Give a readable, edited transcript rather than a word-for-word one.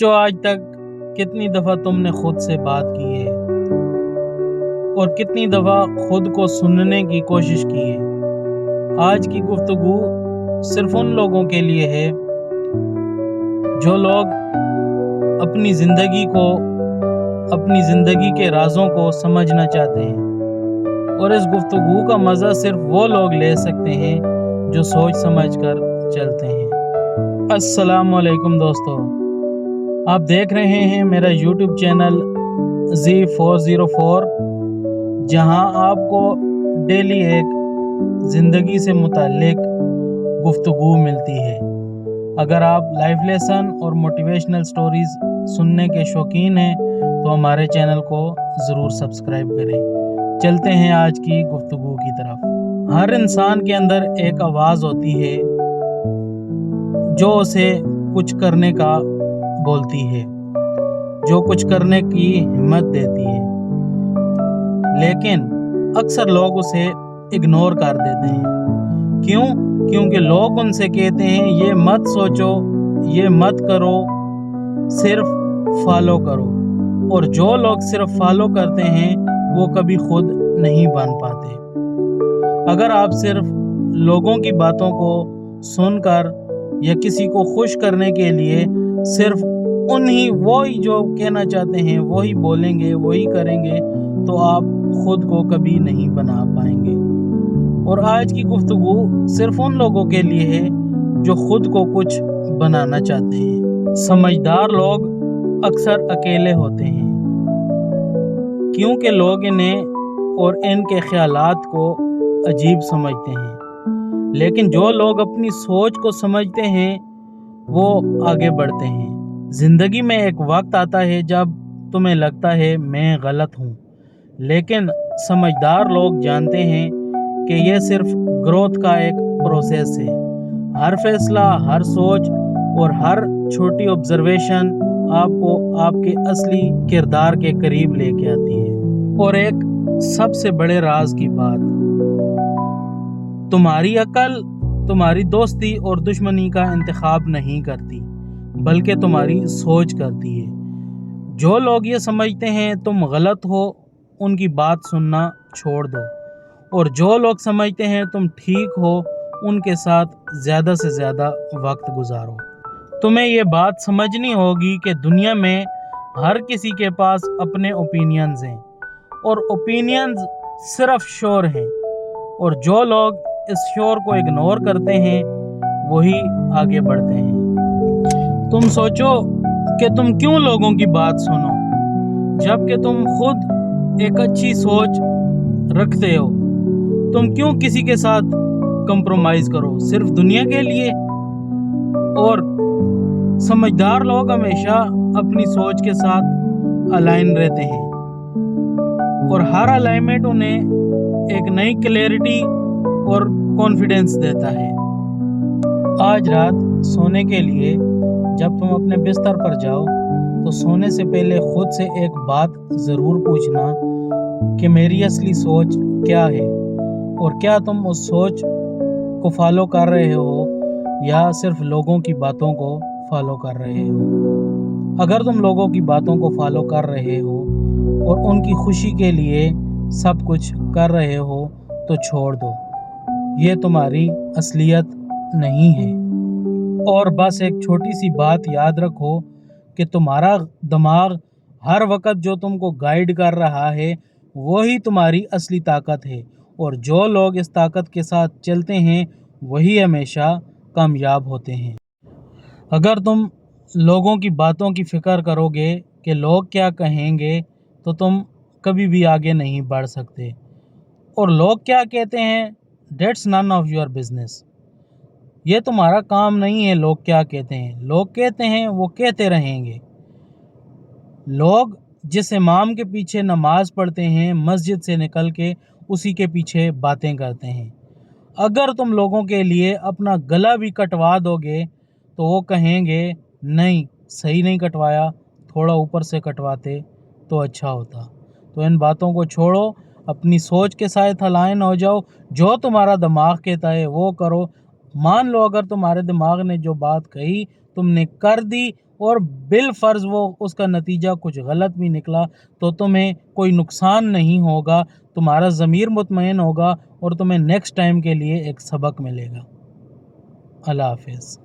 सोचो आज तक कितनी दफ़ा तुमने खुद से बात की है और कितनी दफ़ा खुद को सुनने की कोशिश की है। आज की गुफ्तगू सिर्फ उन लोगों के लिए है जो लोग अपनी ज़िंदगी के राज़ों को समझना चाहते हैं, और इस गुफ्तगू का मज़ा सिर्फ वो लोग ले सकते हैं जो सोच समझ कर चलते हैं। अस्सलाम वालेकुम दोस्तों, आप देख रहे हैं मेरा YouTube चैनल Z404, जहां आपको डेली एक ज़िंदगी से मुताल्लिक गुफ्तगू मिलती है। अगर आप लाइफ लेसन और मोटिवेशनल स्टोरीज़ सुनने के शौकीन हैं तो हमारे चैनल को ज़रूर सब्सक्राइब करें। चलते हैं आज की गुफ्तगू की तरफ। हर इंसान के अंदर एक आवाज़ होती है जो उसे कुछ करने का बोलती है, जो कुछ करने की हिम्मत देती है, लेकिन अक्सर लोग उसे इग्नोर कर देते हैं। क्यों? क्योंकि लोग उनसे कहते हैं ये मत सोचो, ये मत करो, सिर्फ फॉलो करो। और जो लोग सिर्फ फॉलो करते हैं वो कभी खुद नहीं बन पाते। अगर आप सिर्फ लोगों की बातों को सुनकर या किसी को खुश करने के लिए सिर्फ वही जो कहना चाहते हैं वही बोलेंगे, वही करेंगे, तो आप खुद को कभी नहीं बना पाएंगे। और आज की गुफ्तगू सिर्फ उन लोगों के लिए है जो खुद को कुछ बनाना चाहते हैं। समझदार लोग अक्सर अकेले होते हैं क्योंकि लोग इन्हें और इनके ख्यालात को अजीब समझते हैं, लेकिन जो लोग अपनी सोच को समझते हैं वो आगे बढ़ते हैं। ज़िंदगी में एक वक्त आता है जब तुम्हें लगता है मैं गलत हूँ, लेकिन समझदार लोग जानते हैं कि यह सिर्फ ग्रोथ का एक प्रोसेस है। हर फैसला, हर सोच और हर छोटी ऑब्जर्वेशन आपको आपके असली किरदार के करीब लेके आती है। और एक सबसे बड़े राज की बात, तुम्हारी अकल तुम्हारी दोस्ती और दुश्मनी का इंतखाब नहीं करती, बल्कि तुम्हारी सोच करती है। जो लोग ये समझते हैं तुम गलत हो, उनकी बात सुनना छोड़ दो, और जो लोग समझते हैं तुम ठीक हो, उनके साथ ज़्यादा से ज़्यादा वक्त गुजारो। तुम्हें ये बात समझनी होगी कि दुनिया में हर किसी के पास अपने ओपिनियंस हैं, और ओपिनियंस सिर्फ शोर हैं, और जो लोग इस शोर को इग्नोर करते हैं वही आगे बढ़ते हैं। तुम सोचो कि तुम क्यों लोगों की बात सुनो जबकि तुम खुद एक अच्छी सोच रखते हो। तुम क्यों किसी के साथ कंप्रोमाइज करो सिर्फ दुनिया के लिए? और समझदार लोग हमेशा अपनी सोच के साथ अलाइन रहते हैं, और हर अलाइनमेंट उन्हें एक नई क्लैरिटी और कॉन्फिडेंस देता है। आज रात सोने के लिए जब तुम अपने बिस्तर पर जाओ तो सोने से पहले खुद से एक बात ज़रूर पूछना कि मेरी असली सोच क्या है, और क्या तुम उस सोच को फॉलो कर रहे हो या सिर्फ लोगों की बातों को फॉलो कर रहे हो। अगर तुम लोगों की बातों को फॉलो कर रहे हो और उनकी खुशी के लिए सब कुछ कर रहे हो तो छोड़ दो, ये तुम्हारी असलियत नहीं है। और बस एक छोटी सी बात याद रखो कि तुम्हारा दिमाग हर वक्त जो तुमको गाइड कर रहा है वही तुम्हारी असली ताकत है, और जो लोग इस ताकत के साथ चलते हैं वही हमेशा कामयाब होते हैं। अगर तुम लोगों की बातों की फ़िक्र करोगे कि लोग क्या कहेंगे तो तुम कभी भी आगे नहीं बढ़ सकते। और लोग क्या कहते हैं, that's none of your business. ये तुम्हारा काम नहीं है लोग क्या कहते हैं। लोग कहते हैं वो कहते रहेंगे। लोग जिस इमाम के पीछे नमाज पढ़ते हैं मस्जिद से निकल के उसी के पीछे बातें करते हैं। अगर तुम लोगों के लिए अपना गला भी कटवा दोगे तो वो कहेंगे नहीं, सही नहीं कटवाया, थोड़ा ऊपर से कटवाते तो अच्छा होता। तो इन बातों को छोड़ो, अपनी सोच के साथ अलाइन हो जाओ। जो तुम्हारा दिमाग कहता है वो करो। मान लो अगर तुम्हारे दिमाग ने जो बात कही तुमने कर दी اور بالفرض وہ اس کا نتیجہ کچھ غلط بھی نکلا تو تمہیں کوئی نقصان نہیں ہوگا، تمہارا ضمیر مطمئن ہوگا اور تمہیں نیکسٹ ٹائم کے لیے ایک سبق ملے گا۔ اللہ حافظ۔